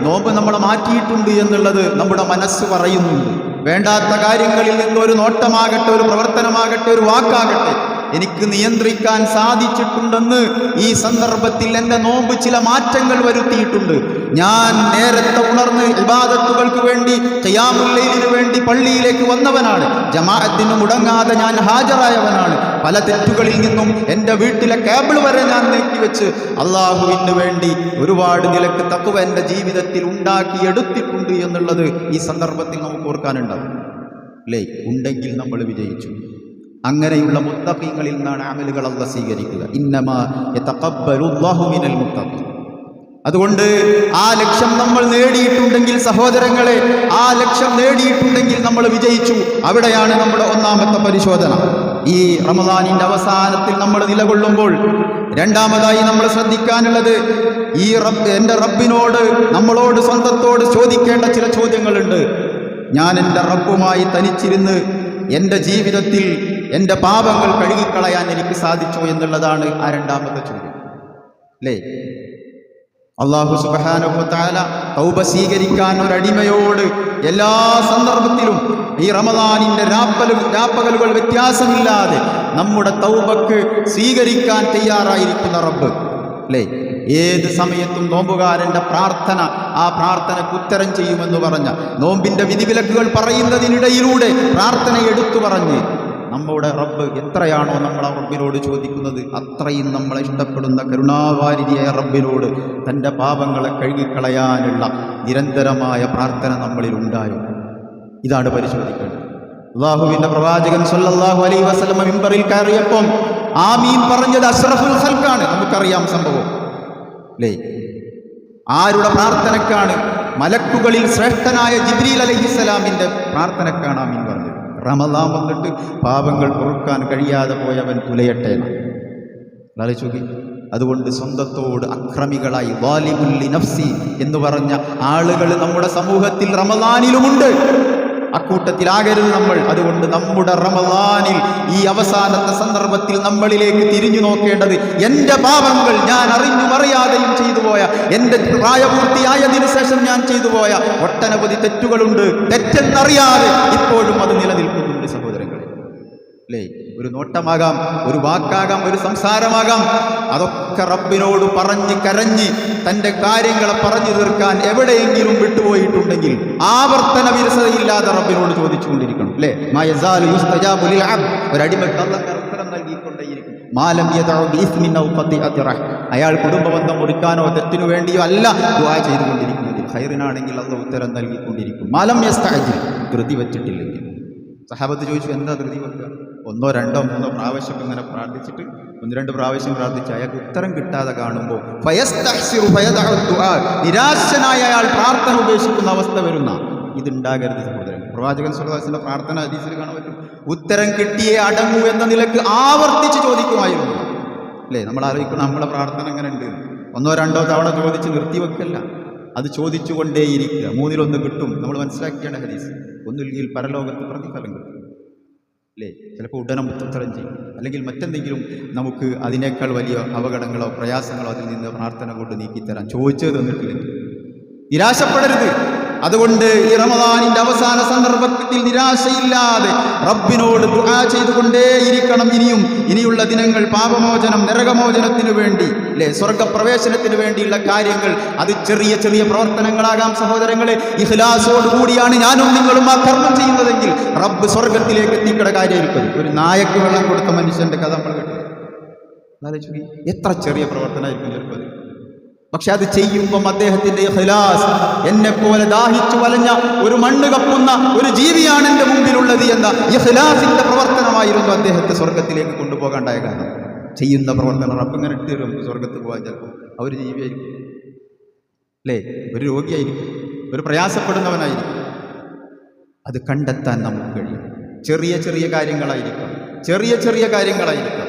നോമ്പ് നമ്മളെ മാറ്റിയിട്ടുണ്ട് എന്നുള്ളത് നമ്മുടെ മനസ്സ് പറയുന്നുണ്ട്. വേണ്ടാത്ത കാര്യങ്ങളിൽ നിന്ന് ഒരു നോട്ടമാകട്ടെ, ഒരു പ്രവർത്തനമാകട്ടെ, ഒരു വാക്കാകട്ടെ എനിക്ക് നിയന്ത്രിക്കാൻ സാധിച്ചിട്ടുണ്ടെന്ന് ഈ സന്ദർഭത്തിൽ എൻ്റെ നോമ്പ് ചില മാറ്റങ്ങൾ വരുത്തിയിട്ടുണ്ട്. ഞാൻ നേരത്തെ ഉണർന്ന് ഇബാദത്തുകൾക്ക് വേണ്ടി, ഖിയാമുൽ ലൈലിന് വേണ്ടി പള്ളിയിലേക്ക് വന്നവനാണ്. ജമാഅത്തിന് മുടങ്ങാതെ ഞാൻ ഹാജരായവനാണ്. പല തെറ്റുകളിൽ നിന്നും എൻ്റെ വീട്ടിലെ കേബിൾ വരെ ഞാൻ നീക്കിവെച്ച് അള്ളാഹുവിന് വേണ്ടി ഒരുപാട് നിലക്ക് തഖ്വ എൻ്റെ ജീവിതത്തിൽ ഉണ്ടാക്കിയെടുത്തിട്ടുണ്ട് എന്നുള്ളത് ഈ സന്ദർഭത്തിൽ നമുക്ക് ഓർക്കാനുണ്ടാവും. അല്ലേ? ഉണ്ടെങ്കിൽ നമ്മൾ വിജയിച്ചു. അങ്ങനെയുള്ള മുത്തഖീങ്ങളിൽ നിന്നാണ് അമലുകൾ അല്ലാഹ് സ്വീകരിക്കുക. ഇന്നമാ യതഖബ്ബലുല്ലാഹു മിനൽ മുത്തഖീൻ. അതുകൊണ്ട് ആ ലക്ഷ്യം നമ്മൾ നേടിയിട്ടുണ്ടെങ്കിൽ സഹോദരങ്ങളെ, ആ ലക്ഷ്യം നേടിയിട്ടുണ്ടെങ്കിൽ നമ്മൾ വിജയിച്ചു. അവിടെയാണ് നമ്മുടെ ഒന്നാമത്തെ പരിശോധന. ഈ റമദാനിന്റെ അവസാനത്തിൽ നമ്മൾ നിലകൊള്ളുമ്പോൾ രണ്ടാമതായി നമ്മൾ ശ്രദ്ധിക്കാനുള്ളത്, ഈ എൻ്റെ റബ്ബിനോട്, നമ്മളോട്, സ്വന്തത്തോട് ചോദിക്കേണ്ട ചില ചോദ്യങ്ങളുണ്ട്. ഞാൻ എൻ്റെ റബ്ബുമായി തനിച്ചിരുന്ന് എൻ്റെ ജീവിതത്തിൽ എൻ്റെ പാപങ്ങൾ കഴുകിക്കളയാൻ എനിക്ക് സാധിച്ചോ എന്നുള്ളതാണ് ആ രണ്ടാമത്തെ ചോദ്യം. അല്ലേ? അല്ലാഹു സുബ്ഹാനഹു വ തആല തൗബ സ്വീകരിക്കാൻ ഒരടിമയോട് എല്ലാ സന്ദർഭത്തിലും ഈ റമദാനിന്റെ രാപ്പകലുകൾ വ്യത്യാസമില്ലാതെ നമ്മുടെ തൗബക്ക് സ്വീകരിക്കാൻ തയ്യാറായിരിക്കുന്ന റബ്ബ്. അല്ലേ? ഏത് സമയത്തും നോമ്പുകാരൻ്റെ പ്രാർത്ഥന, ആ പ്രാർത്ഥനയ്ക്ക് ഉത്തരം ചെയ്യുമെന്ന് പറഞ്ഞ, നോമ്പിൻ്റെ വിധിവിലക്കുകൾ പറയുന്നതിനിടയിലൂടെ പ്രാർത്ഥന എടുത്തു പറഞ്ഞ് നമ്മുടെ റബ്ബ് എത്രയാണോ നമ്മൾ ആ റബ്ബിനോട് ചോദിക്കുന്നത്, അത്രയും നമ്മളെ ഇഷ്ടപ്പെടുന്ന കരുണാവാരിധിയായ റബ്ബിനോട് തൻ്റെ പാപങ്ങളെ കഴുകിക്കളയാനുള്ള നിരന്തരമായ പ്രാർത്ഥന നമ്മളിൽ ഉണ്ടായോ? ഇതാണ് പരിശോധിക്കേണ്ടത്. അല്ലാഹുവിൻ്റെ പ്രവാചകൻ സ്വല്ലല്ലാഹു അലൈഹി വസല്ലം മിമ്പറിൽ കയറിയപ്പോൾ ആമീൻ പറഞ്ഞത് അഷ്റഫുൽ ഖൽഖാണ്. നമുക്കറിയാം സംഭവം. അല്ലേ? ആരുടെ പ്രാർത്ഥനക്കാണ്? മലക്കുകളിൽ ശ്രേഷ്ഠനായ ജിബ്രീൽ അലൈഹിസ്സലാമിൻ്റെ പ്രാർത്ഥനക്കാണ് ആമീൻ പറഞ്ഞത്. റമദാൻ വന്നിട്ട് പാപങ്ങൾ പൊറുക്കാൻ കഴിയാതെ പോയവൻ തുലയട്ടെ. അതുകൊണ്ട് സ്വന്തത്തോട് അക്രമികളായി വാലിമുൽ ലിനഫ്സി എന്ന് പറഞ്ഞ ആളുകൾ നമ്മുടെ സമൂഹത്തിൽ റമദാനിലുമുണ്ട്. അക്കൂട്ടത്തിലാകരുത് നമ്മൾ. അതുകൊണ്ട് നമ്മുടെ റമദാനിൽ ഈ അവസാനത്തെ സന്ദർഭത്തിൽ നമ്മളിലേക്ക് തിരിഞ്ഞു നോക്കേണ്ടത്, എൻ്റെ പാപങ്ങൾ, ഞാൻ അറിഞ്ഞും അറിയാതെയും ചെയ്തു പോയ, എൻ്റെ പ്രായപൂർത്തിയായതിനു ശേഷം ഞാൻ ചെയ്തു പോയ ഒട്ടനവധി തെറ്റുകളുണ്ട്. തെറ്റെന്നറിയാതെ ഇപ്പോഴും അത് നിലനിൽക്കുന്നുണ്ട് സഹോദരങ്ങളെ. അല്ലേ? ഒരു നോട്ടമാകാം, ഒരു വാക്കാകാം, ഒരു സംസാരമാകാം. അതൊക്കെ റബ്ബിനോട് പറഞ്ഞ് കരഞ്ഞ് തൻ്റെ കാര്യങ്ങളെ പറഞ്ഞു തീർക്കാൻ എവിടെയെങ്കിലും വിട്ടുപോയിട്ടുണ്ടെങ്കിൽ ആവർത്തന വിരസതയില്ലാതെ റബ്ബിനോട് ചോദിച്ചുകൊണ്ടിരിക്കണം. അല്ലേ? ഒരടിമക്ക് അല്ലാഹ് ഉത്തരം നൽകിക്കൊണ്ടേയിരിക്കും. അയാൾ കുടുംബബന്ധം മുറിക്കാനോ തെറ്റിനു വേണ്ടിയോ അല്ല ദുആ ചെയ്തുകൊണ്ടിരിക്കുന്നത്. ഖൈറിനാണെങ്കിൽ അല്ലാഹ് ഉത്തരം നൽകിക്കൊണ്ടിരിക്കും. മാലം യസ്തഅജിൽ, ധൃതി വെച്ചിട്ടില്ലെങ്കിൽ. സഹാബത്ത് ചോദിച്ചു, എന്താ ധൃതി വെക്കുക? 1, 2, 3 പ്രാവശ്യം ഇങ്ങനെ പ്രാർത്ഥിച്ചിട്ട് 1-2 പ്രാവശ്യം പ്രാർത്ഥിച്ച് അയാൾക്ക് ഉത്തരം കിട്ടാതെ കാണുമ്പോൾ നിരാശനായ അയാൾ പ്രാർത്ഥന ഉപേക്ഷിക്കുന്ന അവസ്ഥ വരുന്ന ഇതുണ്ടാകരുത് സഹോദരൻ. പ്രവാചകൻ സ്വല്ലല്ലാഹു അലൈഹി വസല്ലം പ്രാർത്ഥന ഹദീസിൽ കാണാൻ പറ്റും. ഉത്തരം കിട്ടിയേ അടങ്ങൂ എന്ന നിലക്ക് ആവർത്തിച്ച് ചോദിക്കുമായിരുന്നു. അല്ലേ? നമ്മൾ ആലോചിക്കണം, നമ്മളെ പ്രാർത്ഥന എങ്ങനെ ഉണ്ട്? 1, 2 തവണ ചോദിച്ച് നിർത്തിവെക്കല്ല, അത് ചോദിച്ചുകൊണ്ടേയിരിക്കുക. 3-1 കിട്ടും. നമ്മൾ മനസ്സിലാക്കിയാണ് ഹദീസ്. ഒന്നുകിൽ പരലോകത്ത് പ്രതിഫലം കിട്ടും. അല്ലേ? ചിലപ്പോൾ ഉടനം ഉത്തരം ചെയ്യും, അല്ലെങ്കിൽ മറ്റെന്തെങ്കിലും നമുക്ക് അതിനേക്കാൾ വലിയ അപകടങ്ങളോ പ്രയാസങ്ങളോ അതിൽ നിന്ന് പ്രാർത്ഥന കൊണ്ട് നീക്കിത്തരാൻ ചോദിച്ചത് തന്നിട്ടില്ലെങ്കിൽ നിരാശപ്പെടരുത്. അതുകൊണ്ട് ഈ റമദാനിന്റെ അവസാന സന്ദർഭത്തിൽ നിരാശയില്ലാതെ റബ്ബിനോട് ദുആ ചെയ്തുകൊണ്ടേയിരിക്കണം. ഇനിയുള്ള ദിനങ്ങൾ പാപമോചനം, നരകമോചനത്തിനു വേണ്ടി, അല്ലേ, സ്വർഗപ്രവേശനത്തിന് വേണ്ടിയുള്ള കാര്യങ്ങൾ. അത് ചെറിയ ചെറിയ പ്രവർത്തനങ്ങളാകാം സഹോദരങ്ങളെ. ഇഖ്ലാസോട് കൂടിയാണ് ഞാനും നിങ്ങളും ആ കർമ്മം ചെയ്യുന്നതെങ്കിൽ റബ്ബ് സ്വർഗത്തിലേക്ക് എത്തിക്കട കാര്യമായിരിക്കും. ഒരു നായക്ക് വെള്ളം കൊടുത്ത മനുഷ്യന്റെ കഥ നമ്മൾ കേട്ടു. എത്ര ചെറിയ പ്രവർത്തനമായിരിക്കും ചിലപ്പോൾ. പക്ഷെ അത് ചെയ്യുമ്പം അദ്ദേഹത്തിന്റെ ഇഖ്ലാസ്, എന്നെ പോലെ ദാഹിച്ചു വലഞ്ഞ ഒരു മണ്ണ് കപ്പുന്ന ഒരു ജീവിയാണ് എൻ്റെ മുമ്പിലുള്ളത് എന്ന ഇഖ്ലാസിന്റെ പ്രവർത്തനമായിരുന്നു അദ്ദേഹത്തെ സ്വർഗത്തിലേക്ക് കൊണ്ടുപോകാണ്ടായ കാരണം. ചെയ്യുന്ന പ്രവർത്തനം റബ്ബ് ഇങ്ങനെ ഇട്ട് തരും. സ്വർഗത്ത് പോകാൻ ചിലപ്പോൾ അവർ ജീവിയായിരിക്കും, അല്ലേ? ഒരു രോഗിയായിരിക്കും, ഒരു പ്രയാസപ്പെടുന്നവനായിരിക്കും. അത് കണ്ടെത്താൻ നമുക്ക് കഴിയും. ചെറിയ ചെറിയ കാര്യങ്ങളായിരിക്കും, ചെറിയ ചെറിയ കാര്യങ്ങളായിരിക്കും.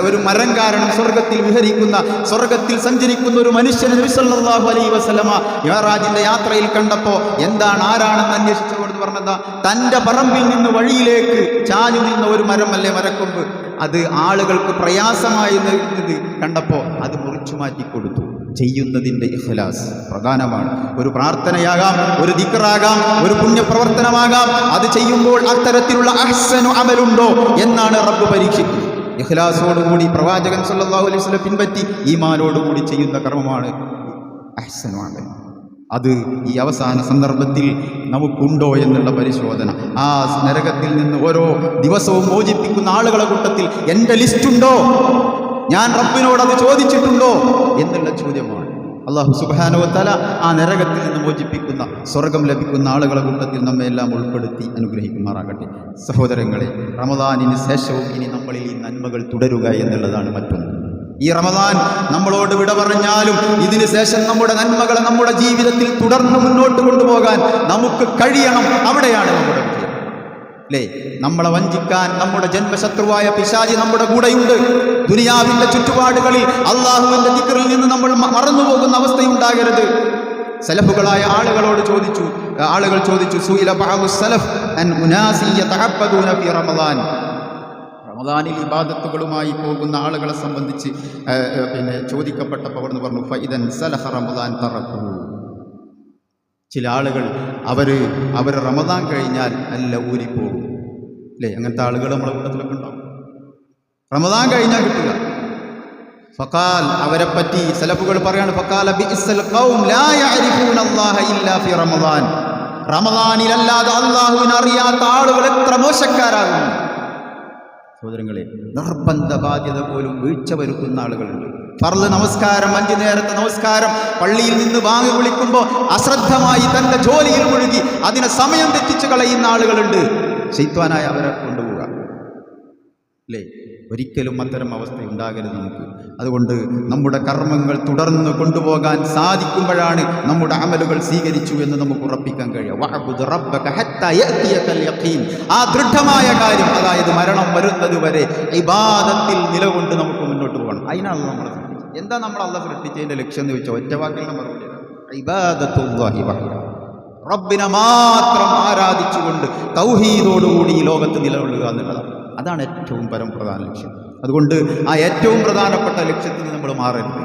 ഒരു മരം കാരണം സ്വർഗത്തിൽ വിഹരിക്കുന്ന, സ്വർഗത്തിൽ സഞ്ചരിക്കുന്ന ഒരു മനുഷ്യനെ നബി സല്ലല്ലാഹു അലൈഹി വസല്ലമ മിഅ്റാജിന്റെ യാത്രയിൽ കണ്ടപ്പോൾ ആരാണെന്ന് അന്വേഷിച്ചുകൊണ്ട് പറഞ്ഞതാ, തൻ്റെ പറമ്പിൽ നിന്ന് വഴിയിലേക്ക് ചാഞ്ഞു നിന്ന ഒരു മരമല്ലേ, മരക്കൊമ്പ്. അത് ആളുകൾക്ക് പ്രയാസമായി നിൽക്കുന്നത് കണ്ടപ്പോൾ അത് മുറിച്ചു മാറ്റി കൊടുത്തു. ചെയ്യുന്നതിൻ്റെ ഇഖ്ലാസ് പ്രധാനമാണ്. ഒരു പ്രാർത്ഥനയാകാം, ഒരു ദിക്റാകാം, ഒരു പുണ്യപ്രവർത്തനമാകാം. അത് ചെയ്യുമ്പോൾ അത്തരത്തിലുള്ള അഹ്സനു അമലുണ്ടോ എന്നാണ് റബ്ബ് പരീക്ഷിക്കുന്നത്. ഇഖ്ലാസോടുകൂടി പ്രവാചകൻ സല്ലല്ലാഹു അലൈഹി വസല്ലം പിൻപറ്റി ഈമാനോടുകൂടി ചെയ്യുന്ന കർമ്മമാണ് അഹ്സനു അമൽ. അത് ഈ അവസാന സന്ദർഭത്തിൽ നമുക്കുണ്ടോ എന്നുള്ള പരിശോധന. ആ നരകത്തിൽ നിന്ന് ഓരോ ദിവസവും മോചിപ്പിക്കുന്ന ആളുകളെ കൂട്ടത്തിൽ എൻ്റെ ലിസ്റ്റുണ്ടോ, ഞാൻ റബ്ബിനോട് അത് ചോദിച്ചിട്ടുണ്ടോ എന്നുള്ള ചോദ്യമാണ്. അല്ലാഹു സുബ്ഹാനഹു വ തആല ആ നരകത്തിൽ നിന്ന് മോചിപ്പിക്കുന്ന സ്വർഗം ലഭിക്കുന്ന ആളുകളെ കൂട്ടത്തിൽ നമ്മെ എല്ലാം ഉൾപ്പെടുത്തി അനുഗ്രഹിക്കുമാറാകട്ടെ. സഹോദരങ്ങളെ, റമദാനിന് ശേഷവും ഇനി നമ്മളിൽ ഈ നന്മകൾ തുടരുക എന്നുള്ളതാണ് മറ്റൊന്ന്. ഈ റമദാൻ നമ്മളോട് വിട പറഞ്ഞാലും ഇതിന് ശേഷം നമ്മുടെ നന്മകളെ നമ്മുടെ ജീവിതത്തിൽ തുടർന്ന് മുന്നോട്ട് കൊണ്ടുപോകാൻ നമുക്ക് കഴിയണം. അവിടെയാണ് നമ്മുടെ വിജയം. അല്ലേ? നമ്മളെ വഞ്ചിക്കാൻ നമ്മുടെ ജന്മശത്രുവായ പിശാചി നമ്മുടെ കൂടെയുണ്ട്. ദുനിയാവിന്റെ ചുറ്റുപാടുകളിൽ അള്ളാഹുവിന്റെ ദിക്റിൽ നിന്ന് നമ്മൾ മറന്നുപോകുന്ന അവസ്ഥയുണ്ടാകരുത്. സലഫുകളായ ആളുകൾ ചോദിച്ചു സുഇല ബഅദു സലഫ് അൻ ഉനാസി യതഅബ്ബദൂന ഫി റമദാൻ. റമദാനിൽ ഇബാദത്തുകളുമായി പോകുന്ന ആളുകളെ സംബന്ധിച്ച് ചോദിക്കപ്പെട്ടപ്പോൾ അവിടുന്ന് പറഞ്ഞു ഫഇദൻ സലഹ റമദാൻ തറഖു. ചില ആളുകൾ അവർ റമദാൻ കഴിഞ്ഞാൽ നല്ല ഊരിപ്പോകും. അല്ലേ? അങ്ങനത്തെ ആളുകൾ നമ്മുടെ കൂട്ടത്തിലൊക്കെ ഉണ്ടാവും. റമദാൻ കഴിഞ്ഞാൽ കിട്ടുക. ഫഖാൽ, അവരെപ്പറ്റി സലഫുകൾ പറയാണ്, ഫഖാല ബിഇസ്സൽ ഖൗം ലാ യഅരിഫൂന അല്ലാഹ ഇല്ലാ ഫി റമദാൻ. റമദാനിലല്ലാതെ അല്ലാഹുവിനെ അറിയാത്ത ആളുകൾ എത്ര മോശക്കാരാകുന്നു. സഹോദരങ്ങളെ, നിർബന്ധ ബാധ്യത പോലും വീഴ്ച വരുത്തുന്ന ആളുകളുണ്ട്. ഫർള് നമസ്കാരം, 5 നേരത്തെ നമസ്കാരം, പള്ളിയിൽ നിന്ന് ബാങ്ക് വിളിക്കുമ്പോൾ അശ്രദ്ധമായി തന്റെ ജോലിയിൽ മുഴുകി അതിനെ സമയം തെറ്റിച്ച് കളയുന്ന ആളുകളുണ്ട്. ശൈത്വാനായ അവരെ കൊണ്ടുപോവുക. അല്ലേ? ഒരിക്കലും അത്തരം അവസ്ഥ ഉണ്ടാകരുത് നമുക്ക്. അതുകൊണ്ട് നമ്മുടെ കർമ്മങ്ങൾ തുടർന്ന് കൊണ്ടുപോകാൻ സാധിക്കുമ്പോഴാണ് നമ്മുടെ അമലുകൾ സ്വീകരിച്ചു എന്ന് നമുക്ക് ഉറപ്പിക്കാൻ കഴിയുക. വഅബ്ദു റബ്ബക ഹത്താ യഅതിയകൽ യഖീൻ. ആ ദൃഢമായ കാര്യം, അതായത് മരണം വരുന്നത് വരെ ഇബാദത്തിൽ നിലകൊണ്ട് നമുക്ക് മുന്നോട്ട് പോകണം. അതിനാണ് നമ്മൾ സൃഷ്ടിച്ചത്. എന്താ നമ്മൾ അല്ലാഹു സൃഷ്ടിച്ചതിന്റെ ലക്ഷ്യം എന്ന് ചോദിച്ചാൽ ഒറ്റ വാക്കിലുള്ള മറുപടി ഇബാദത്തുല്ലാഹി വഹ്ദ. റബ്ബിനെ മാത്രം ആരാധിച്ചുകൊണ്ട് തൗഹീദോടുകൂടി ഈ ലോകത്ത് നിലകൊള്ളുക എന്നുള്ളതാണ്. അതാണ് ഏറ്റവും പരമപ്രധാന ലക്ഷ്യം. അതുകൊണ്ട് ആ ഏറ്റവും പ്രധാനപ്പെട്ട ലക്ഷ്യത്തിന് നമ്മൾ മാറരുത്.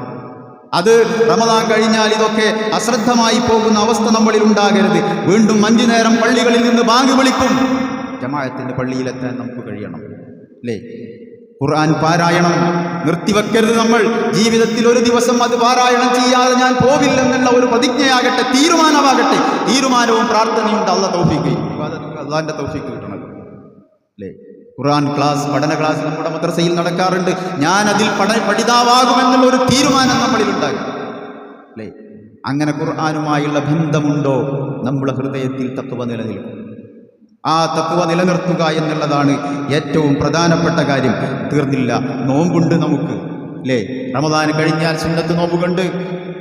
അത് റമദാൻ കഴിഞ്ഞാൽ ഇതൊക്കെ അശ്രദ്ധമായി പോകുന്ന അവസ്ഥ നമ്മളിൽ ഉണ്ടാകരുത്. വീണ്ടും 5 നേരം പള്ളികളിൽ നിന്ന് ബാങ്ക് വിളിക്കും. ജമാഅത്തിന്റെ പള്ളിയിലെത്താൻ നമുക്ക് കഴിയണം. അല്ലേ? ഖുർആൻ പാരായണം നിർത്തിവെക്കരുത്. നമ്മൾ ജീവിതത്തിൽ ഒരു ദിവസം അത് പാരായണം ചെയ്യാതെ ഞാൻ പോവില്ലെന്നുള്ള ഒരു പ്രതിജ്ഞയാകട്ടെ, തീരുമാനമാകട്ടെ. തീരുമാനവും പ്രാർത്ഥനയും അല്ലാഹു തൗഫീഖ്, അല്ലാഹുവിന്റെ തൗഫീഖ് കിട്ടണം. അല്ലേ? ഖുർആൻ ക്ലാസ്, പഠന ക്ലാസ് നമ്മുടെ മദ്രസയിൽ നടക്കാറുണ്ട്. ഞാൻ അതിൽ പഠിതാവാകുമെന്നുള്ള ഒരു തീരുമാനം നമ്മളിൽ ഉണ്ടാകും. അല്ലേ? അങ്ങനെ ഖുർആനുമായുള്ള ബന്ധമുണ്ടോ? നമ്മുടെ ഹൃദയത്തിൽ തഖ്വ നിലനിൽക്കും. ആ തഖ്വ നിലനിർത്തുക എന്നുള്ളതാണ് ഏറ്റവും പ്രധാനപ്പെട്ട കാര്യം. തീർന്നില്ല, നോമ്പുണ്ട് നമുക്ക്. അല്ലേ? റമദാൻ കഴിഞ്ഞാൽ സുന്നത്ത് നോമ്പുകളുണ്ട്.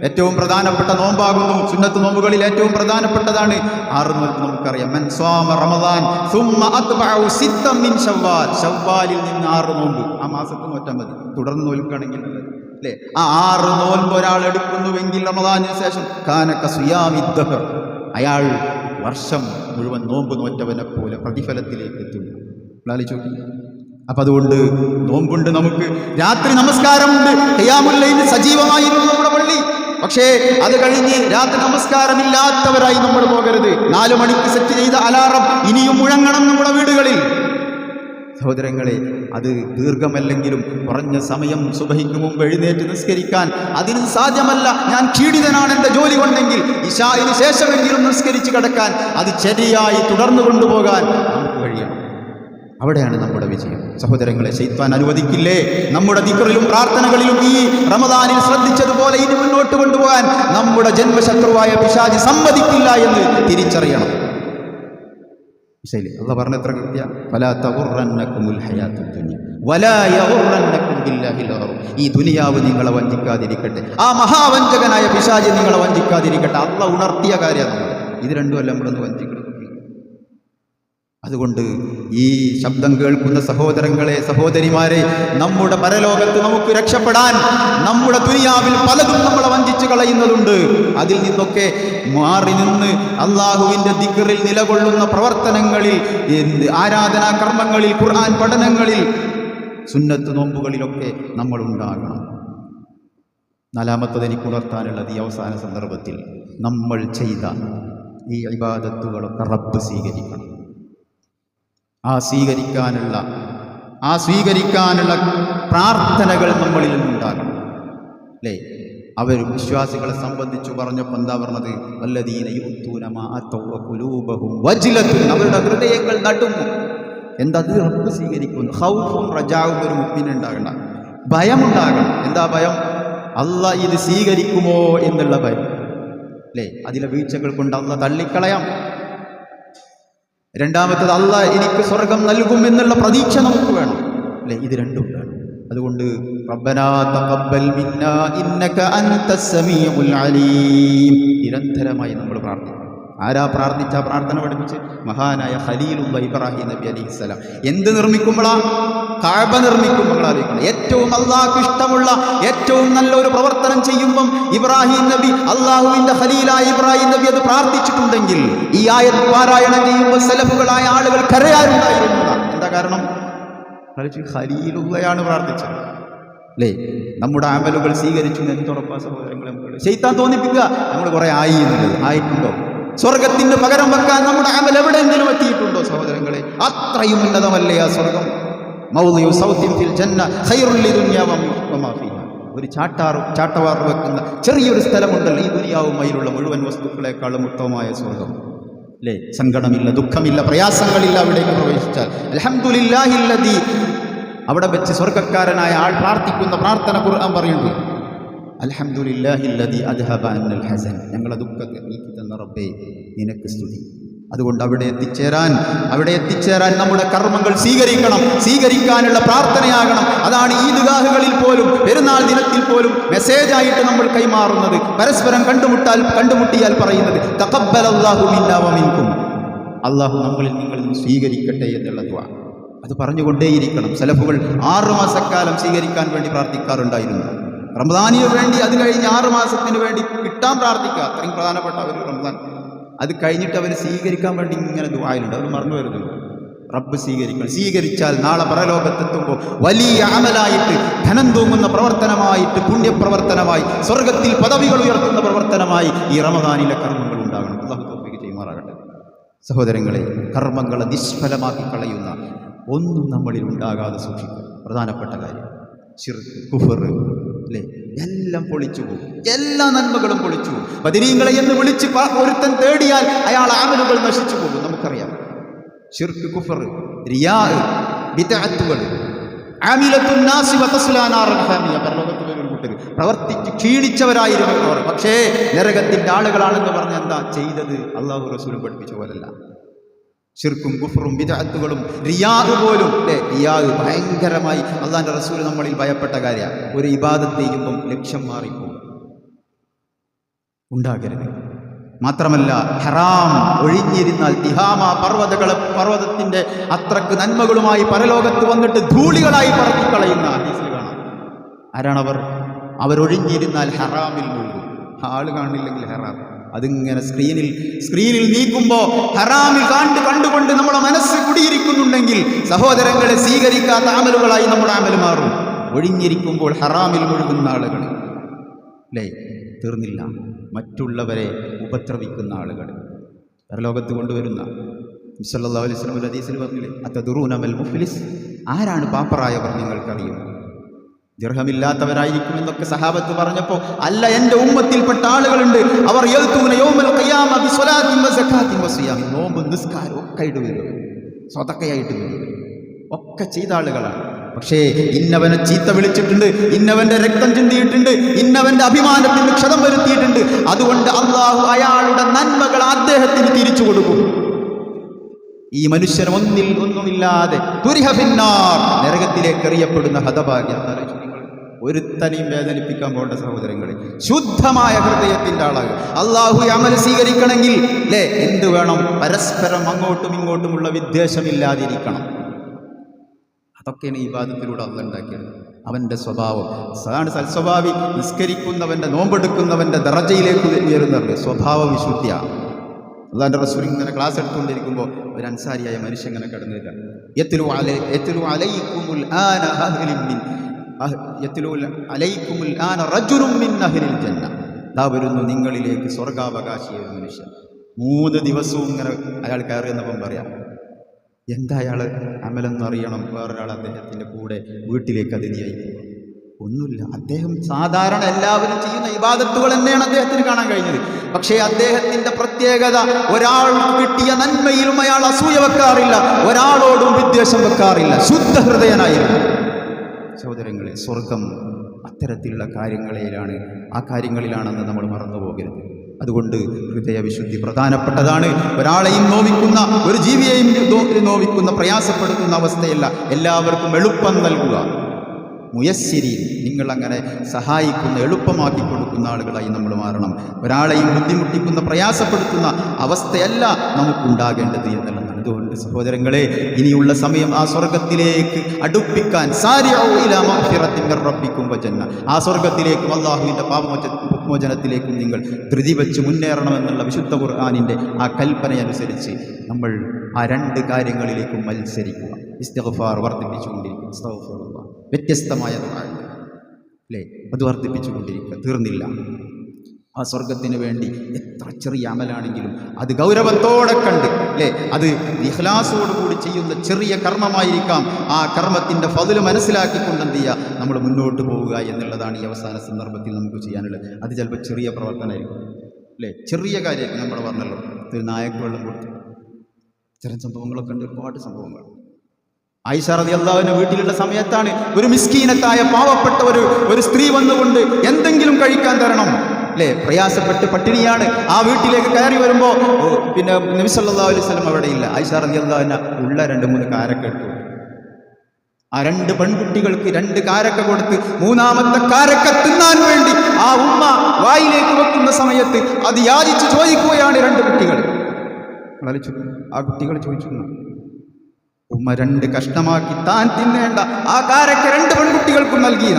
ഏറ്റവും പ്രധാനപ്പെട്ട നോമ്പാകുന്നു. സുന്നത്ത് നോമ്പുകളിൽ ഏറ്റവും പ്രധാനപ്പെട്ടതാണ് 6 നോമ്പ്. നമുക്കറിയാം, മൻ സ്വാമ റമദാൻ സുമ്മ അത്ബഅു സിത്തൻ മിൻ ശവ്വാൽ. ശവ്വാലിൽ നിന്ന് 6 നോമ്പ് ആ മാസത്തിൽ നോറ്റാൽ മതി. തുടർന്ന് നോൽക്കുകയാണെങ്കിൽ അല്ലേ, ആ 6 നോമ്പ് ഒരാൾ എടുക്കുന്നുവെങ്കിൽ റമദാനിന് ശേഷം കാനക സിയാമിദ് ദഹർ, അയാൾ വർഷം മുഴുവൻ നോമ്പ് നോറ്റവനെ പോലെ പ്രതിഫലത്തിലേക്ക് എത്തുന്നു. ആലോചിച്ചു. അപ്പം അതുകൊണ്ട് നോമ്പുണ്ട് നമുക്ക്. രാത്രി നമസ്കാരമുണ്ട്. ഖിയാമുൽ ലൈൽ സജീവമായിരുന്നു നമ്മുടെ പള്ളി. പക്ഷേ അത് കഴിഞ്ഞ് രാത്രി നമസ്കാരമില്ലാത്തവരായി നമ്മൾ പോകരുത്. 4 മണിക്ക് സെറ്റ് ചെയ്ത അലാറം ഇനിയും മുഴങ്ങണം നമ്മുടെ വീടുകളിൽ. സഹോദരങ്ങളെ, അത് ദീർഘമല്ലെങ്കിലും കുറഞ്ഞ സമയം സുബഹിക്ക് മുമ്പ് എഴുന്നേറ്റ് നിസ്കരിക്കാൻ അതിന് സാധ്യമല്ല. ഞാൻ ക്ഷീണിതനാണ് എൻ്റെ ജോലി കൊണ്ടെങ്കിൽ ഇശാഇന് ശേഷമെങ്കിലും നിസ്കരിച്ച് കിടക്കാൻ, അത് ശരിയായി തുടർന്നു കൊണ്ടുപോകാൻ നമുക്ക് കഴിയണം. അവിടെയാണ് നമ്മുടെ വിജയം. സഹോദരങ്ങളെ, ശൈത്താൻ അനുവദിക്കില്ലേ നമ്മുടെ ദിക്റിലും പ്രാർത്ഥനകളിലും ഈ റമദാനിൽ ശ്രദ്ധിച്ചതുപോലെ ഇനി മുന്നോട്ട് കൊണ്ടുപോകാൻ നമ്മുടെ ജന്മശത്രുവായ പിശാചി സമ്മതിക്കില്ല എന്ന് തിരിച്ചറിയണം. അല്ലാഹു പറഞ്ഞ എത്ര കൃത്യ, ഫലാ തഗുറന്നകുമുൽ ഹയാത്തുദ് ദുനിയ വലാ യഗുറന്നകും ബില്ലാഹിൽ ഗറൂർ. ഈ ദുനിയാവ് നിങ്ങളെ വഞ്ചിക്കാതിരിക്കട്ടെ, ആ മഹാവഞ്ചകനായ പിശാചി നിങ്ങളെ വഞ്ചിക്കാതിരിക്കട്ടെ. അല്ലാഹു ഉണർത്തിയ കാര്യമാണ്. ഇത് രണ്ടുമല്ല നമ്മളൊന്ന് വഞ്ചിക്കണം. അതുകൊണ്ട് ഈ ശബ്ദം കേൾക്കുന്ന സഹോദരങ്ങളെ, സഹോദരിമാരെ, നമ്മുടെ പരലോകത്ത് നമുക്ക് രക്ഷപ്പെടാൻ നമ്മുടെ ദുനിയാവിൽ പലതും നമ്മളെ വഞ്ചിച്ച് കളയുന്നതുണ്ട്. അതിൽ നിന്നൊക്കെ മാറി നിന്ന് അള്ളാഹുവിൻ്റെ ദിക്റിൽ നിലകൊള്ളുന്ന പ്രവർത്തനങ്ങളിൽ, ആരാധനാ കർമ്മങ്ങളിൽ, ഖുർആൻ പഠനങ്ങളിൽ, സുന്നത്ത് നോമ്പുകളിലൊക്കെ നമ്മൾ ഉണ്ടാകണം. നാലാമത്തത് എനിക്ക് ഉണർത്താനുള്ളത് ഈ അവസാന സന്ദർഭത്തിൽ നമ്മൾ ചെയ്ത ഈ ഇബാദത്തുകളൊക്കെ റബ്ബ് സ്വീകരിക്കണം. ആ സ്വീകരിക്കാനുള്ള പ്രാർത്ഥനകൾ നമ്മളിൽ നിന്നുണ്ടാകണം. അല്ലേ? അവർ വിശ്വാസികളെ സംബന്ധിച്ചു പറഞ്ഞപ്പോൾ എന്താ പറഞ്ഞത്? വല്ലദീന യുഅ്തൂന മാ അതൗ വഖുലൂബഹും വജ്ലത്തുൻ, അവരുടെ ഹൃദയങ്ങൾ നടുങ്ങും. എന്താ? അത് റബ്ബ് സ്വീകരിക്കുന്നു. ഖൗഫും റജാവും ഒരു മുഅ്മിനുണ്ടാകണം, ഭയമുണ്ടാകണം. എന്താ ഭയം? അല്ലാഹ് ഇത് സ്വീകരിക്കുമോ എന്നുള്ള ഭയം. അല്ലേ? അതിലെ വീഴ്ചകൾ കൊണ്ട് അല്ലാഹ് തള്ളിക്കളയാം. രണ്ടാമത്തത് അല്ലാഹ് എനിക്ക് സ്വർഗം നൽകും എന്നുള്ള പ്രതീക്ഷ നമുക്ക് വേണം. അല്ലേ? ഇത് രണ്ടും വേണം. അതുകൊണ്ട് റബ്ബനാ തഖബ്ബൽ മിന്നാ ഇന്നക അൻതസ് സമീഉൽ അലീം നിരന്തരമായി നമ്മൾ പ്രാർത്ഥിക്കണം. ആരാ പ്രാർത്ഥിച്ച പ്രാർത്ഥന പഠിപ്പിച്ച്? മഹാനായ ഖലീലുല്ലാഹ് ഇബ്രാഹിം നബി അലൈഹിസ്സലാം. എന്ത് നിർമ്മിക്കുമ്പോഴാ? കഅബ നിർമ്മിക്കുമ്പോഴായിരിക്കണം. ഏറ്റവും അള്ളാഹ്ക്ക് ഇഷ്ടമുള്ള ഏറ്റവും നല്ലൊരു പ്രവർത്തനം ചെയ്യുമ്പം ഇബ്രാഹിം നബി, അള്ളാഹുവിന്റെ ഖലീലായ ഇബ്രാഹിം നബി അത് പ്രാർത്ഥിച്ചിട്ടുണ്ടെങ്കിൽ ഈ ആയത്ത് പാരായണം ചെയ്യുമ്പോൾ സലഫുകളായ ആളുകൾ കരയാറുണ്ടായിരുന്നതാണ്. എന്താ കാരണം? ഖലീലുള്ളയാണ് പ്രാർത്ഥിച്ചത്. അല്ലേ? നമ്മുടെ അമലുകൾ സ്വീകരിച്ചു എന്തുറപ്പാ സഹോദരങ്ങളെ? ശൈത്താൻ തോന്നിപ്പിക്കുക നമ്മൾ കുറെ ആയി എന്നുള്ളത്. ആയിട്ടുണ്ടോ? സ്വർഗത്തിന് പകരം വെക്കാൻ നമ്മുടെ അമൽ എവിടെയെങ്കിലും എത്തിയിട്ടുണ്ടോ സഹോദരങ്ങളെ? അത്രയും ഉന്നതമല്ലേ ആ സ്വർഗം? മൗദിഉ സൗത്തിൻ ഫിൽ ജന്ന ഖൈറുൽ ലിദുനിയ വമാ ഫീഹാ. ഒരു ചാട്ടവാർ വെക്കുന്ന ചെറിയൊരു സ്ഥലമുണ്ടല്ലോ ഈ ദുനിയാവുമായുള്ള മുഴുവൻ വസ്തുക്കളെക്കാളും ഉത്തമമായ സ്വർഗം. അല്ലേ? സങ്കടമില്ല, ദുഃഖമില്ല, പ്രയാസങ്ങളില്ല അവിടേക്ക് പ്രവേശിച്ചാൽ. അൽഹംദുലില്ലാഹില്ലദീ, അവിടെ വെച്ച് സ്വർഗക്കാരനായ ആൾ പ്രാർത്ഥിക്കുന്ന പ്രാർത്ഥന ഖുർആൻ പറയുന്നു. അൽഹംദുലില്ലാഹില്ലദീ അദ്ഹബ അന്നൽ ഹസൻ, ഞങ്ങളെ ദുഃഖത്തെ നീക്കി തന്ന റബ്ബേ നിനക്ക് സ്തുതി. അതുകൊണ്ട് അവിടെ എത്തിച്ചേരാൻ നമ്മുടെ കർമ്മങ്ങൾ സ്വീകരിക്കാനുള്ള പ്രാർത്ഥനയാകണം. അതാണ് ഈദ്ഗാഹുകളിൽ പോലും പെരുന്നാൾ ദിനത്തിൽ പോലും മെസ്സേജായിട്ട് നമ്മൾ കൈമാറുന്നത്. പരസ്പരം കണ്ടുമുട്ടിയാൽ പറയുന്നത് തഖബ്ബലല്ലാഹു മിന്നാ വമിൻകും, അള്ളാഹു നമ്മളിൽ നിങ്ങളിൽ സ്വീകരിക്കട്ടെ എന്നുള്ള ദുആ. അത് പറഞ്ഞുകൊണ്ടേയിരിക്കണം. സലഫുകൾ 6 മാസക്കാലം സ്വീകരിക്കാൻ വേണ്ടി പ്രാർത്ഥിക്കാറുണ്ടായിരുന്നു. റമദാനിന് വേണ്ടി, അത് കഴിഞ്ഞ് 6 മാസത്തിന് വേണ്ടി കിട്ടാൻ പ്രാർത്ഥിക്കുക. അത്രയും പ്രധാനപ്പെട്ട ഒരു റമദാൻ. അത് കഴിഞ്ഞിട്ട് അവർ സ്വീകരിക്കാൻ വേണ്ടി ഇങ്ങനെ ദുആയിലുണ്ട്. അവർ മറന്നു വരുന്നുണ്ട്. റബ്ബ് സ്വീകരിച്ചാൽ നാളെ പരലോകത്തെത്തുമ്പോൾ വലിയ അമലായിട്ട്, ധനം തൂങ്ങുന്ന പ്രവർത്തനമായിട്ട്, പുണ്യപ്രവർത്തനമായി, സ്വർഗത്തിൽ പദവികൾ ഉയർത്തുന്ന പ്രവർത്തനമായി ഈ റമദാനിലെ കർമ്മങ്ങൾ ഉണ്ടാകണം. അല്ലാഹു തൗഫീഖ് ചെയ്യുമാറാകട്ടെ. സഹോദരങ്ങളെ, കർമ്മങ്ങളെ നിഷ്ഫലമാക്കി കളയുന്ന ഒന്നും നമ്മളിൽ ഉണ്ടാകാതെ സൂക്ഷിക്കും. പ്രധാനപ്പെട്ട കാര്യം ശിർക്ക്, കുഫർ, അല്ലേ? എല്ലാം പൊളിച്ചു പോകും. എല്ലാ നന്മകളും പൊളിച്ചു പോകും. ബദരീങ്ങളെ എന്ന് വിളിച്ച് ഒരുത്തൻ തേടിയാൽ അയാൾ അമലുകൾ നശിച്ചു പോകും. നമുക്കറിയാം. ശിർക്ക്, കുഫർ, റിയാ, ബിദ്അത്തുകൾ, ആമിലത്തുൻ നാസി വതസ്ലാ നാറൻ ഹാമിയ, പരലോകത്തിൽ ഒരു കൂട്ടർ പ്രവർത്തിച്ച് ക്ഷീണിച്ചവരായിരുന്നു അവർ. പക്ഷേ നരകത്തിന്റെ ആളുകളാണെന്ന് പറഞ്ഞ എന്താ ചെയ്തത്? അല്ലാഹു റസൂൽ പഠിപ്പിച്ച പോലല്ല. ശിർക്കും കുഫറും ബിദ്അത്തുകളും റിയാ പോലും. റിയാ ഭയങ്കരമായി അല്ലാഹുവിന്റെ റസൂൽ നമ്മളിൽ ഭയപ്പെട്ട കാര്യമാണ്. ഒരു ഇബാദത്ത് ചെയ്യുമ്പം ലക്ഷ്യം മാറിപ്പോകും. ഉണ്ടാകരുത്. മാത്രമല്ല ഹറാം ഒഴിഞ്ഞിരുന്നാൽ തിഹാമ പർവ്വതത്തിന്റെ അത്രക്ക് നന്മകളുമായി പരലോകത്ത് വന്നിട്ട് ധൂളികളായി പറത്തിക്കളയുന്ന ഹദീസിൽ കാണാം. ആരാണവർ? അവരൊഴിഞ്ഞിരുന്നാൽ ഹറാമിൽ മുഴുകും. ആള് കാണില്ലെങ്കിൽ ഹറാം. അതിങ്ങനെ സ്ക്രീനിൽ നീക്കുമ്പോൾ ഹറാമിൽ കണ്ടുകൊണ്ട് നമ്മുടെ മനസ്സ് കുടിയിരിക്കുന്നുണ്ടെങ്കിൽ സഹോദരങ്ങളെ, സ്വീകരിക്കാത്ത അമലുകളായി നമ്മുടെ അമൽ മാറും. ഒഴിഞ്ഞിരിക്കുമ്പോൾ ഹറാമിൽ മുഴുകുന്ന ആളുകൾ. അല്ലേ? തീർന്നില്ല, മറ്റുള്ളവരെ ഉപദ്രവിക്കുന്ന ആളുകൾ പരലോകത്ത് കൊണ്ടുവരുന്ന. സല്ലല്ലാഹു അലൈഹി വസല്ലം ഹദീസിൽ പറഞ്ഞില്ലേ, അതദറൂന മൽ മുഫ്ലിസ്, ആരാണ് പാപ്പറായവർ നിങ്ങൾക്കറിയും? ദിർഹമില്ലാത്തവരായിരിക്കും എന്നൊക്കെ സഹാബത്ത് പറഞ്ഞപ്പോൾ, അല്ല, എൻ്റെ ഉമ്മത്തിൽപ്പെട്ട ആളുകളുണ്ട്, അവർ യൽതൂന യൗമൽ ഖിയാമ ബിസ്വലാത്തിൻ വസകാത്തിൻ വസിയാം, നോമ്പ് നിസ്കാരം ഒക്കെ ആയിട്ട് വരും, സ്വതക്കയായിട്ട് വരും, ഒക്കെ ചെയ്ത ആളുകളാണ്. പക്ഷേ ഇന്നവനെ ചീത്ത വിളിച്ചിട്ടുണ്ട്, ഇന്നവന്റെ രക്തം ചിന്തിയിട്ടുണ്ട്, ഇന്നവന്റെ അഭിമാനത്തിന് ക്ഷതം വരുത്തിയിട്ടുണ്ട്. അതുകൊണ്ട് അള്ളാഹു അയാളുടെ നന്മകൾ അദ്ദേഹത്തിന് തിരിച്ചു കൊടുക്കും. ഈ മനുഷ്യൻ ഒന്നുമില്ലാതെ നരകത്തിലേക്ക് എറിയപ്പെടുന്ന ഹതഭാഗ്യം. ഒരുത്തനെയും വേദനിപ്പിക്കാൻ പോകേണ്ട സഹോദരങ്ങളെ, ശുദ്ധമായ ഹൃദയത്തിന്റെ ആളാകുക. അള്ളാഹു അമൽ സ്വീകരിക്കണമെങ്കിൽ എന്ത് വേണം? പരസ്പരം അങ്ങോട്ടും ഇങ്ങോട്ടുമുള്ള വിദ്വേഷമില്ലാതിരിക്കണം. അതൊക്കെയാണ് ഈ ഇബാദത്തിലൂടെ അള്ളാഹ് ഉണ്ടാക്കിയത്. അവന്റെ സ്വഭാവം അതാണ് സൽസ്വഭാവി. നിസ്കരിക്കുന്നവന്റെ, നോമ്പെടുക്കുന്നവന്റെ ദറജയിലേക്ക് ഉയരുന്നത് സ്വഭാവ വിശുദ്ധിയാണ്. അള്ളാഹുവിന്റെ റസൂൽ ഇങ്ങനെ ക്ലാസ് എടുത്തുകൊണ്ടിരിക്കുമ്പോൾ ഒരു അൻസാരിയായ മനുഷ്യൻ ഇങ്ങനെ കടന്നു വരിക. അലൈക്കുമുൽ ആന റജുലുൻ മിൻ അഹ്ലിൽ ജന്ന. ദാ വരുന്നു നിങ്ങളിലേക്ക് സ്വർഗാവകാശിയായ ഒരു മനുഷ്യൻ. 3 ദിവസവും ഇങ്ങനെ അയാൾ കയറി എന്നപ്പം പറയാം, എന്താ അയാൾ അമലെന്നറിയണം, വേറൊരാൾ അദ്ദേഹത്തിൻ്റെ കൂടെ വീട്ടിലേക്ക് അതിഥിയായി പോകും. ഒന്നുമില്ല, അദ്ദേഹം സാധാരണ എല്ലാവരും ചെയ്യുന്ന ഇബാദത്തുകൾ തന്നെയാണ് അദ്ദേഹത്തിന് കാണാൻ കഴിഞ്ഞത്. പക്ഷേ അദ്ദേഹത്തിന്റെ പ്രത്യേകത, ഒരാൾക്ക് കിട്ടിയ നന്മയിലും അയാൾ അസൂയ വെക്കാറില്ല, ഒരാളോടും വിദ്വേഷം വെക്കാറില്ല, ശുദ്ധ ഹൃദയനായിരുന്നു. സഹോദരങ്ങളെ, സ്വർഗം അത്തരത്തിലുള്ള ആ കാര്യങ്ങളിലാണെന്ന് നമ്മൾ മറന്നു പോകരുത്. അതുകൊണ്ട് ഹൃദയവിശുദ്ധി പ്രധാനപ്പെട്ടതാണ്. ഒരാളെയും നോവിക്കുന്ന, ഒരു ജീവിയെയും നോവിക്കുന്ന, പ്രയാസപ്പെടുത്തുന്ന അവസ്ഥയല്ല. എല്ലാവർക്കും എളുപ്പം നൽകുക. മുയസ്സിരി, നിങ്ങളങ്ങനെ സഹായിക്കുന്ന, എളുപ്പമാക്കി കൊടുക്കുന്ന ആളുകളായി നമ്മൾ മാറണം. ഒരാളെയും ബുദ്ധിമുട്ടിക്കുന്ന, പ്രയാസപ്പെടുത്തുന്ന അവസ്ഥയല്ല നമുക്കുണ്ടാകേണ്ടത് എന്നുള്ളതാണ്. അതുകൊണ്ട് സഹോദരങ്ങളെ, ഇനിയുള്ള സമയം ആ സ്വർഗത്തിലേക്ക് അടുപ്പിക്കാൻ, ആ സ്വർഗത്തിലേക്കും അള്ളാഹുവിൻ്റെ പാപമോചനത്തിലേക്കും നിങ്ങൾ ധൃതി വെച്ച് മുന്നേറണമെന്നുള്ള വിശുദ്ധ ഖുർആനിൻ്റെ ആ കൽപ്പനയനുസരിച്ച് നമ്മൾ ആ 2 കാര്യങ്ങളിലേക്കും മത്സരിക്കുക. ഇസ്തിഗ്ഫാർ വർദ്ധിപ്പിച്ചുകൊണ്ടിരിക്കുക, അസ്തഗ്ഫിറുല്ലാഹ്, വ്യത്യസ്തമായ ദുആ അല്ലേ, അത് വർദ്ധിപ്പിച്ചുകൊണ്ടിരിക്കുക, തീർന്നില്ല. ആ സ്വർഗത്തിന് വേണ്ടി എത്ര ചെറിയ അമലാണെങ്കിലും അത് ഗൗരവത്തോടെ കണ്ട് അല്ലേ, അത് ഇഖ്ലാസോടുകൂടി ചെയ്യുന്ന ചെറിയ കർമ്മമായിരിക്കാം, ആ കർമ്മത്തിൻ്റെ ഫദ്ല് മനസ്സിലാക്കിക്കൊണ്ട് എന്ത് ചെയ്യുക, നമ്മൾ മുന്നോട്ട് പോവുക എന്നുള്ളതാണ് ഈ അവസാന സന്ദർഭത്തിൽ നമുക്ക് ചെയ്യാനുള്ളത്. അത് ചിലപ്പോൾ ചെറിയ പ്രവർത്തനമായിരിക്കും അല്ലേ, ചെറിയ കാര്യമായിരിക്കും. നമ്മൾ പറഞ്ഞല്ലോ, ഒരു നായക്ക് വെള്ളം കൊടുത്തു, ഇത്തരം സംഭവങ്ങളൊക്കെ ഉണ്ട്, ഒരുപാട് സംഭവങ്ങൾ. ആയിഷ റളിയല്ലാഹു അൻഹ വീട്ടിലുള്ള സമയത്താണ് ഒരു മിസ്കീനത്തായ പാവപ്പെട്ട ഒരു സ്ത്രീ വന്നുകൊണ്ട് എന്തെങ്കിലും കഴിക്കാൻ തരണം അല്ലേ, പ്രയാസപ്പെട്ട് പട്ടിണിയാണ്. ആ വീട്ടിലേക്ക് കയറി വരുമ്പോൾ പിന്നെ നബി സല്ലല്ലാഹു അലൈഹി വസല്ലം അവിടെ ഇല്ല. ആയിഷ റളിയല്ലാഹു അൻഹ ഉള്ള 2-3 കാരക്ക എടുത്തു. ആ 2 പെൺകുട്ടികൾക്ക് 2 കാരക്ക കൊടുത്ത് 3-ാമത്തെ കാരക്ക തിന്നാൻ വേണ്ടി ആ ഉമ്മ വായിലേക്ക് വെക്കുന്ന സമയത്ത് അത് യാചിച്ച് ചോദിക്കുകയാണ് 2 കുട്ടികൾ. ആ കുട്ടികൾ ചോദിച്ചു, ഉമ്മ 2 കഷ്ണമാക്കി താൻ തിന്നേണ്ട ആ കാരക്ക 2 പെൺകുട്ടികൾക്കും നൽകിയ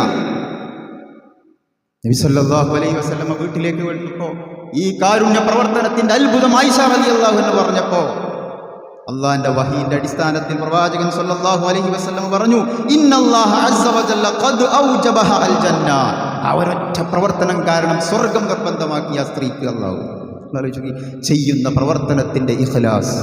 നബി സല്ലല്ലാഹു അലൈഹി വസല്ലം വീട്ടിലേക്ക് വന്നപ്പോൾ ഈ കാരുണ്യ പ്രവർത്തനത്തിന്റെ അത്ഭുതം ആയിഷ റളിയല്ലാഹു അൻഹ പറഞ്ഞപ്പോൾ അള്ളാഹിന്റെ വഹീന്റെ അടിസ്ഥാനത്തിൽ പ്രവാചകൻ സല്ലല്ലാഹു അലൈഹി വസല്ലം പറഞ്ഞു, ഇന്നല്ലാഹ അസ്സ വജല്ല ഖദ് ഔജബഹ അൽ ജന്ന. ആ ഒരൊറ്റ പ്രവർത്തനം കാരണം സ്വർഗം നിർബന്ധമാക്കിയ സ്ത്രീക്ക് അള്ളാഹു ചെയ്യുന്ന പ്രവർത്തനത്തിന്റെ ഇഖ്ലാസ്,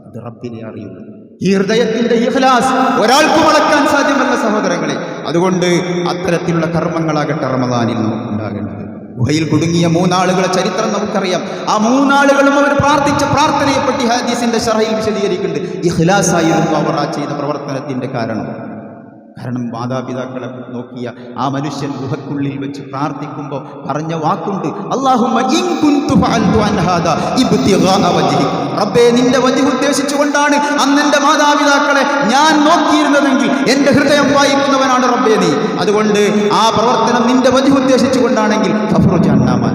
അത് റബ്ബിനെ അറിയുന്നു. ഈ ഹൃദയത്തിന്റെ ഇഖ്ലാസ് ഒരാൾക്കും അളക്കാൻ സാധ്യമല്ല സഹോദരങ്ങളെ. അതുകൊണ്ട് അത്തരത്തിലുള്ള കർമ്മങ്ങളാകട്ടെ റമദാനിൽ നമുക്കുണ്ടാകേണ്ടത്. ഗുഹയിൽ കുടുങ്ങിയ 3 ആളുകളെ ചരിത്രം നമുക്കറിയാം. ആ 3 ആളുകളും അവർ പ്രാർത്ഥിച്ച പ്രാർത്ഥനയെപ്പറ്റി ഹദീസിന്റെ ശറഹിൽ വിശദീകരിക്കുന്നുണ്ട്. ഇഖ്ലാസായിരുന്നു അവർ ആ ചെയ്ത പ്രവർത്തനത്തിന്റെ കാരണം. മാതാപിതാക്കളെ നോക്കിയ ആ മനുഷ്യൻ ഗുഹക്കുള്ളിൽ വെച്ച് പ്രാർത്ഥിക്കുമ്പോൾ പറഞ്ഞ വാക്കുണ്ട്, അല്ലാഹുമ്മ ഇൻ കുൻതു ഫഅൽതു അൻ ഹാദാ ഇബ്തിഗാഅ വജ്ഹിക. റബ്ബേ, നിന്റെ വജ്ഹ് ഉദ്ദേശിച്ചുകൊണ്ടാണ് അന്ന് എൻ്റെ മാതാപിതാക്കളെ ഞാൻ നോക്കിയിരുന്നതെങ്കിൽ, എൻ്റെ ഹൃദയം വായിക്കുന്നവനാണ് റബ്ബേ നീ. അതുകൊണ്ട് ആ പ്രവർത്തനം നിന്റെ വജ്ഹ് ഉദ്ദേശിച്ചുകൊണ്ടാണെങ്കിൽ ഫഫ്റുജ് അന്നാ മാ,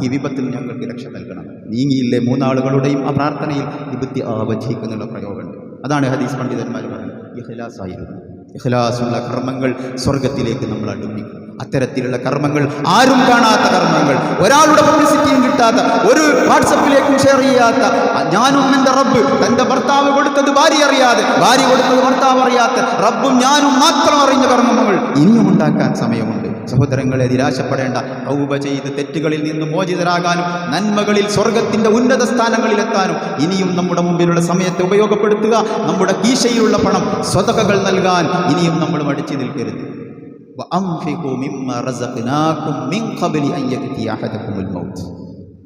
ഈ വിപത്തിൽ ഞങ്ങൾക്ക് രക്ഷ നൽകണം. നീങ്ങിയില്ലേ 3 ആളുകളുടെയും ആ പ്രാർത്ഥനയിൽ ഇബ്തിഗാഅ വജ്ഹിക എന്നുള്ള പ്രയോഗമുണ്ട്. അതാണ് ഹദീസ് പണ്ഡിതന്മാർ പറയുന്നത്. ഇഖ്ലാസായിരുന്നു. ഇഖ്ലാസുള്ള കർമ്മങ്ങൾ സ്വർഗത്തിലേക്ക് നമ്മൾ അടുപ്പിക്കും. അത്തരത്തിലുള്ള കർമ്മങ്ങൾ, ആരും കാണാത്ത കർമ്മങ്ങൾ, ഒരാളുടെ പബ്ലിസിറ്റിയും കിട്ടാത്ത, ഒരു വാട്സപ്പിലേക്കും ഷെയർ ചെയ്യാത്ത, ഞാനും എൻ്റെ റബ്ബ്, തൻ്റെ ഭർത്താവ് കൊടുത്തത് ഭാര്യ അറിയാതെ, ഭാര്യ കൊടുത്തത് ഭർത്താവ് അറിയാത്ത, റബ്ബും ഞാനും മാത്രം അറിഞ്ഞ കർമ്മങ്ങൾ ഇനിയും ഉണ്ടാക്കാൻ സമയമുണ്ട്. സഹോദരങ്ങളെ, നിരാശപ്പെടേണ്ട. തൗബ ചെയ്ത് തെറ്റുകളിൽ നിന്ന് മോചിതരാകാനും നന്മകളിൽ സ്വർഗത്തിൻ്റെ ഉന്നത സ്ഥാനങ്ങളിലെത്താനും ഇനിയും നമ്മുടെ മുമ്പിലുള്ള സമയത്തെ ഉപയോഗപ്പെടുത്തുക. നമ്മുടെ കീശയിലുള്ള പണം സ്വതകകൾ നൽകാൻ ഇനിയും നമ്മൾ മടിച്ചു നിൽക്കരുത്.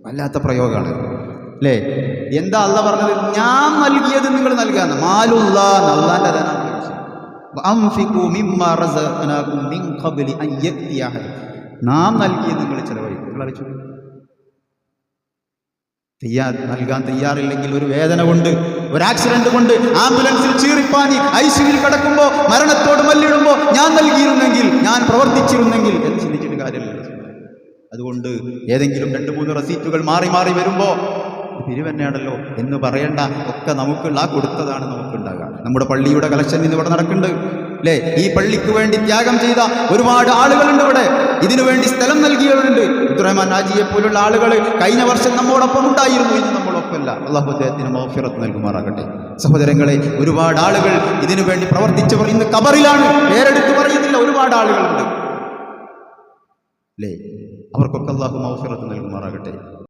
വല്ലാത്ത പ്രയോഗമാണ് അല്ലേ? എന്താ അല്ലാഹ് പറഞ്ഞത്? ഞാൻ നൽകിയത് നിങ്ങൾ നൽകാന്ന്. അല്ലാഹുവിന്റെ ധനം. നാം നൽകിയത് നിങ്ങൾ ചെലവഴിക്കും. നിങ്ങൾ അറിയിച്ചു നൽകാൻ തയ്യാറില്ലെങ്കിൽ, ഒരു വേദന കൊണ്ട്, ഒരു ആക്സിഡന്റ് കൊണ്ട് ആംബുലൻസിൽ ചീറിപ്പാഞ്ഞി ഐസിയുവിൽ കിടക്കുമ്പോൾ മരണത്തോട് മല്ലിടുമ്പോൾ ഞാൻ നൽകിയിരുന്നെങ്കിൽ, ഞാൻ പ്രവർത്തിച്ചിരുന്നെങ്കിൽ എന്ന് ചിന്തിച്ചിട്ട് കാര്യമില്ല. അതുകൊണ്ട് ഏതെങ്കിലും 2-3 റസീറ്റുകൾ മാറി മാറി വരുമ്പോൾ പിരിവെന്നെയാണല്ലോ എന്ന് പറയേണ്ട. ഒക്കെ നമുക്കുള്ള ആ കൊടുത്തതാണ് നമുക്കുണ്ടാകുക. നമ്മുടെ പള്ളിയുടെ കളക്ഷൻ ഇന്ന് ഇവിടെ നടക്കുന്നുണ്ട് അല്ലേ? ഈ പള്ളിക്ക് വേണ്ടി ത്യാഗം ചെയ്ത ഒരുപാട് ആളുകളുണ്ട് ഇവിടെ. ഇതിനുവേണ്ടി സ്ഥലം നൽകിയവരുണ്ട്. അബ്ദുറഹ്മാൻ ഹാജിയെ പോലുള്ള ആളുകൾ കഴിഞ്ഞ വർഷം നമ്മോടൊപ്പം ഉണ്ടായിരുന്നു, ഇന്ന് നമ്മളൊപ്പമല്ല. അള്ളാഹു അദ്ദേഹത്തിന് മഗ്ഫിറത്ത് നൽകുമാറാകട്ടെ. സഹോദരങ്ങളെ, ഒരുപാട് ആളുകൾ ഇതിനു വേണ്ടി പ്രവർത്തിച്ചവർ ഇന്ന് ഖബറിലാണ്. പേരെടുത്ത് പറയുന്നില്ല, ഒരുപാട് ആളുകളുണ്ട് അല്ലേ? അവർക്കൊക്കെ അള്ളാഹു മഗ്ഫിറത്ത് നൽകുമാറാകട്ടെ.